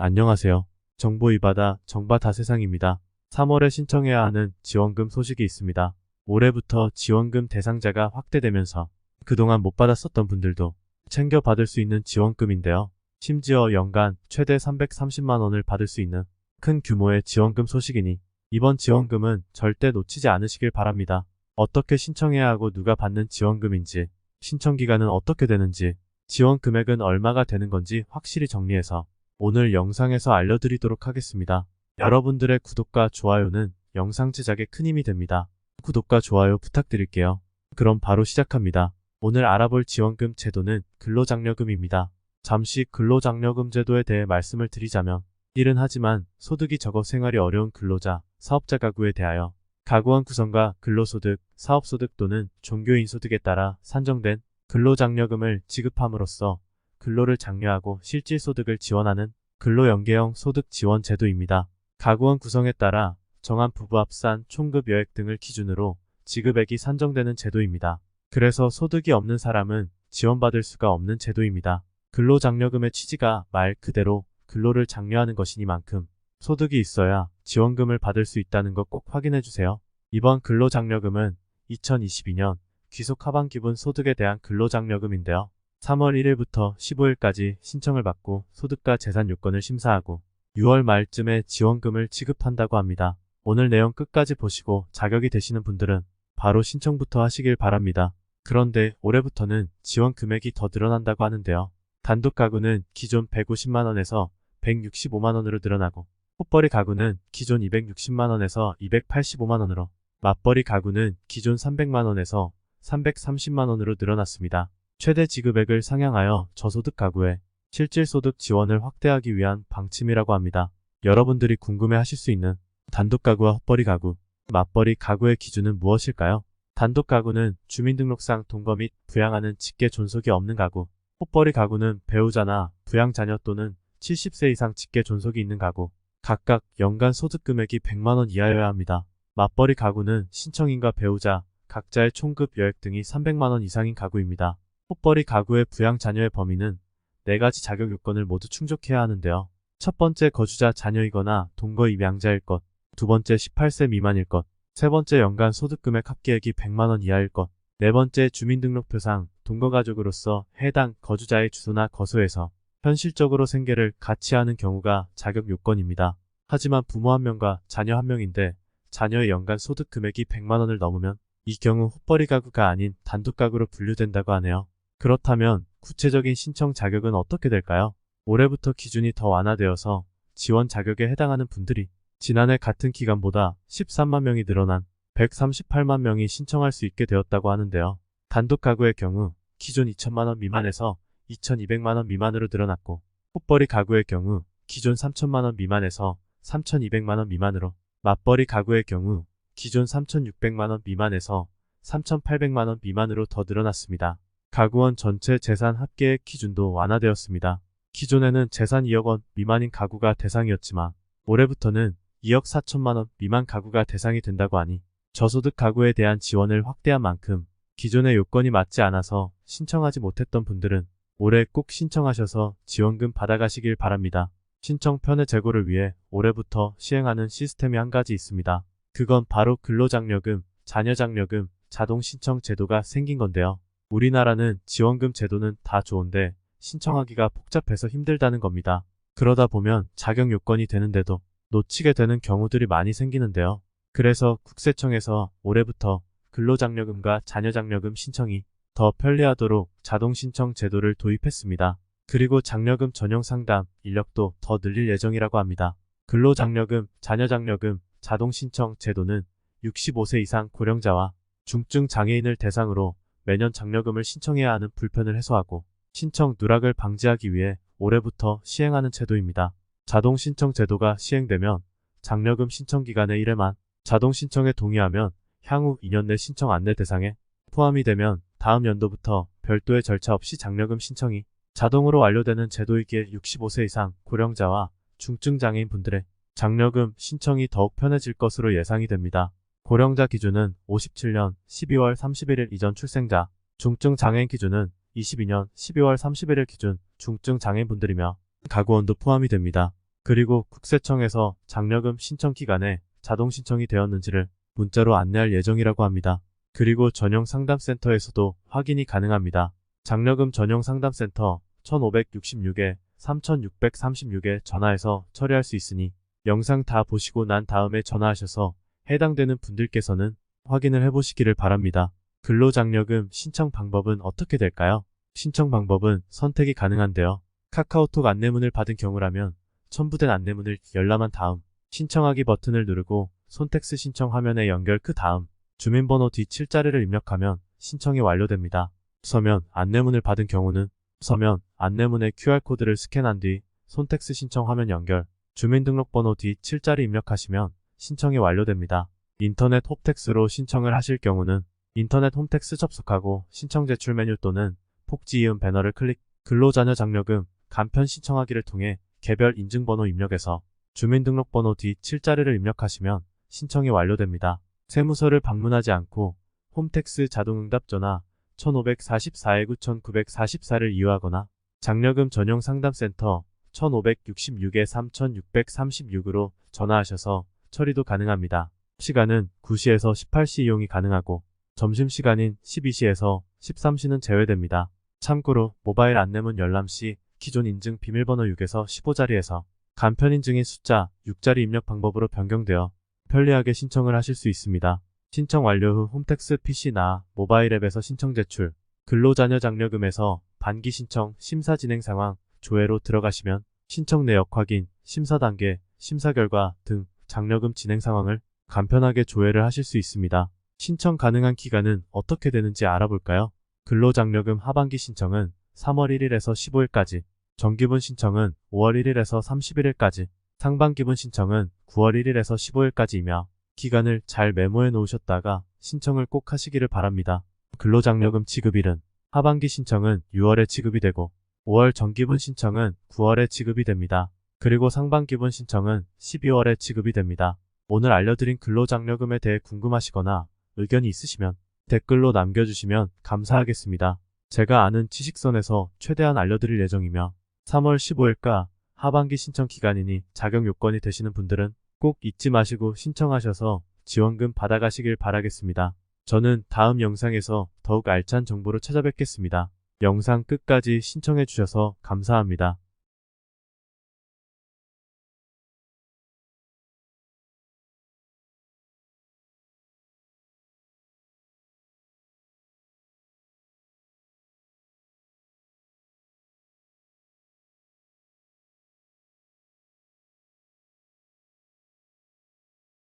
안녕하세요. 정보 이바다 정바다 세상입니다. 3월에 신청해야 하는 지원금 소식이 있습니다. 올해부터 지원금 대상자가 확대되면서 그동안 못 받았었던 분들도 챙겨받을 수 있는 지원금인데요. 심지어 연간 최대 330만 원을 받을 수 있는 큰 규모의 지원금 소식이니 이번 지원금은 절대 놓치지 않으시길 바랍니다. 어떻게 신청해야 하고 누가 받는 지원금인지, 신청 기간은 어떻게 되는지, 지원 금액은 얼마가 되는 건지 확실히 정리해서 오늘 영상에서 알려드리도록 하겠습니다. 여러분들의 구독과 좋아요는 영상 제작에 큰 힘이 됩니다. 구독과 좋아요 부탁드릴게요. 그럼 바로 시작합니다. 오늘 알아볼 지원금 제도는 근로장려금입니다. 잠시 근로장려금 제도에 대해 말씀을 드리자면, 일은 하지만 소득이 적어 생활이 어려운 근로자, 사업자 가구에 대하여 가구원 구성과 근로소득, 사업소득 또는 종교인 소득에 따라 산정된 근로장려금을 지급함으로써 근로를 장려하고 실질소득을 지원하는 근로연계형 소득지원 제도입니다. 가구원 구성에 따라 정한 부부합산, 총급 여액 등을 기준으로 지급액이 산정되는 제도입니다. 그래서 소득이 없는 사람은 지원받을 수가 없는 제도입니다. 근로장려금의 취지가 말 그대로 근로를 장려하는 것이니만큼 소득이 있어야 지원금을 받을 수 있다는 것 꼭 확인해주세요. 이번 근로장려금은 2022년 귀속 하반기분 소득에 대한 근로장려금인데요. 3월 1일부터 15일까지 신청을 받고 소득과 재산 요건을 심사하고 6월 말쯤에 지원금을 지급한다고 합니다. 오늘 내용 끝까지 보시고 자격이 되시는 분들은 바로 신청부터 하시길 바랍니다. 그런데 올해부터는 지원 금액이 더 늘어난다고 하는데요. 단독 가구는 기존 150만원에서 165만원으로 늘어나고, 호벌이 가구는 기존 260만원에서 285만원으로, 맞벌이 가구는 기존 300만원에서 330만원으로 늘어났습니다. 최대 지급액을 상향하여 저소득 가구의 실질소득 지원을 확대하기 위한 방침이라고 합니다. 여러분들이 궁금해하실 수 있는 단독 가구와 헛벌이 가구, 맞벌이 가구의 기준은 무엇일까요? 단독 가구는 주민등록상 동거 및 부양하는 직계 존속이 없는 가구, 헛벌이 가구는 배우자나 부양자녀 또는 70세 이상 직계 존속이 있는 가구, 각각 연간 소득 금액이 100만원 이하여야 합니다. 맞벌이 가구는 신청인과 배우자, 각자의 총급 여액 등이 300만원 이상인 가구입니다. 헛벌이 가구의 부양자녀의 범위는 4가지 자격 요건을 모두 충족해야 하는데요. 첫 번째, 거주자 자녀이거나 동거 입양자일 것, 두 번째, 18세 미만일 것, 세 번째, 연간 소득금액 합계액이 100만원 이하일 것, 네 번째, 주민등록표상 동거가족으로서 해당 거주자의 주소나 거소에서 현실적으로 생계를 같이 하는 경우가 자격 요건입니다. 하지만 부모 한 명과 자녀 한 명인데 자녀의 연간 소득 금액이 100만원을 넘으면 이 경우 헛벌이 가구가 아닌 단독 가구로 분류된다고 하네요. 그렇다면 구체적인 신청 자격은 어떻게 될까요? 올해부터 기준이 더 완화되어서 지원 자격에 해당하는 분들이 지난해 같은 기간보다 13만 명이 늘어난 138만 명이 신청할 수 있게 되었다고 하는데요. 단독 가구의 경우 기존 2천만원 미만에서 2,200만원 미만으로 늘어났고, 헛벌이 가구의 경우 기존 3천만원 미만에서 3,200만원 미만으로, 맞벌이 가구의 경우 기존 3,600만원 미만에서 3,800만원 미만으로 더 늘어났습니다. 가구원 전체 재산 합계액 기준도 완화되었습니다. 기존에는 재산 2억 원 미만인 가구가 대상이었지만 올해부터는 2억 4천만원 미만 가구가 대상이 된다고 하니 저소득 가구에 대한 지원을 확대한 만큼 기존의 요건이 맞지 않아서 신청하지 못했던 분들은 올해 꼭 신청하셔서 지원금 받아가시길 바랍니다. 신청편의 제고를 위해 올해부터 시행하는 시스템이 한 가지 있습니다. 그건 바로 근로장려금, 자녀장려금, 자동신청 제도가 생긴 건데요. 우리나라는 지원금 제도는 다 좋은데 신청하기가 복잡해서 힘들다는 겁니다. 그러다 보면 자격 요건이 되는데도 놓치게 되는 경우들이 많이 생기는데요. 그래서 국세청에서 올해부터 근로장려금과 자녀장려금 신청이 더 편리하도록 자동신청 제도를 도입했습니다. 그리고 장려금 전용 상담 인력도 더 늘릴 예정이라고 합니다. 근로장려금, 자녀장려금, 자동신청 제도는 65세 이상 고령자와 중증 장애인을 대상으로 매년 장려금을 신청해야 하는 불편을 해소하고 신청 누락을 방지하기 위해 올해부터 시행하는 제도입니다. 자동신청 제도가 시행되면 장려금 신청 기간의 1회만 자동신청에 동의하면 향후 2년 내 신청 안내 대상에 포함이 되면 다음 연도부터 별도의 절차 없이 장려금 신청이 자동으로 완료되는 제도이기에 65세 이상 고령자와 중증 장애인 분들의 장려금 신청이 더욱 편해질 것으로 예상이 됩니다. 고령자 기준은 57년 12월 31일 이전 출생자, 중증 장애인 기준은 22년 12월 31일 기준 중증 장애인분들이며 가구원도 포함이 됩니다. 그리고 국세청에서 장려금 신청 기간에 자동 신청이 되었는지를 문자로 안내할 예정이라고 합니다. 그리고 전용 상담센터에서도 확인이 가능합니다. 장려금 전용 상담센터 1566에 3636에 전화해서 처리할 수 있으니 영상 다 보시고 난 다음에 전화하셔서 해당되는 분들께서는 확인을 해보시기를 바랍니다. 근로장려금 신청 방법은 어떻게 될까요? 신청 방법은 선택이 가능한데요. 카카오톡 안내문을 받은 경우라면 첨부된 안내문을 열람한 다음 신청하기 버튼을 누르고 손택스 신청 화면에 연결 그 다음 주민번호 뒤 7자리를 입력하면 신청이 완료됩니다. 서면 안내문을 받은 경우는 서면 안내문의 QR코드를 스캔한 뒤 손택스 신청 화면 연결 주민등록번호 뒤 7자리 입력하시면 신청이 완료됩니다. 인터넷 홈택스로 신청을 하실 경우는 인터넷 홈택스 접속하고 신청 제출 메뉴 또는 폭지이음 배너를 클릭 근로자녀 장려금 간편 신청하기를 통해 개별 인증번호 입력에서 주민등록번호 뒤 7자리를 입력하시면 신청이 완료됩니다. 세무서를 방문하지 않고 홈택스 자동응답 전화 1544-9944를 이용하거나 장려금 전용 상담센터 1566에 3636으로 전화하셔서 처리도 가능합니다. 시간은 9시에서 18시 이용이 가능하고 점심시간인 12시에서 13시는 제외됩니다. 참고로 모바일 안내문 열람 시 기존 인증 비밀번호 6에서 15자리에서 간편 인증인 숫자 6자리 입력 방법으로 변경되어 편리하게 신청을 하실 수 있습니다. 신청 완료 후 홈택스 PC나 모바일 앱에서 신청 제출, 근로자녀 장려금에서 반기 신청 심사 진행 상황 조회로 들어가시면 신청 내역 확인, 심사 단계, 심사 결과 등 장려금 진행 상황을 간편하게 조회를 하실 수 있습니다. 신청 가능한 기간은 어떻게 되는지 알아볼까요? 근로장려금 하반기 신청은 3월 1일에서 15일까지, 정기분 신청은 5월 1일에서 31일까지, 상반기분 신청은 9월 1일에서 15일까지이며 기간을 잘 메모해 놓으셨다가 신청을 꼭 하시기를 바랍니다. 근로장려금 지급일은 하반기 신청은 6월에 지급이 되고 5월 정기분 신청은 9월에 지급이 됩니다. 그리고 상반기분 신청은 12월에 지급이 됩니다. 오늘 알려드린 근로장려금에 대해 궁금하시거나 의견이 있으시면 댓글로 남겨주시면 감사하겠습니다. 제가 아는 지식선에서 최대한 알려드릴 예정이며 3월 15일까 하반기 신청 기간이니 자격 요건이 되시는 분들은 꼭 잊지 마시고 신청하셔서 지원금 받아가시길 바라겠습니다. 저는 다음 영상에서 더욱 알찬 정보로 찾아뵙겠습니다. 영상 끝까지 신청해 주셔서 감사합니다.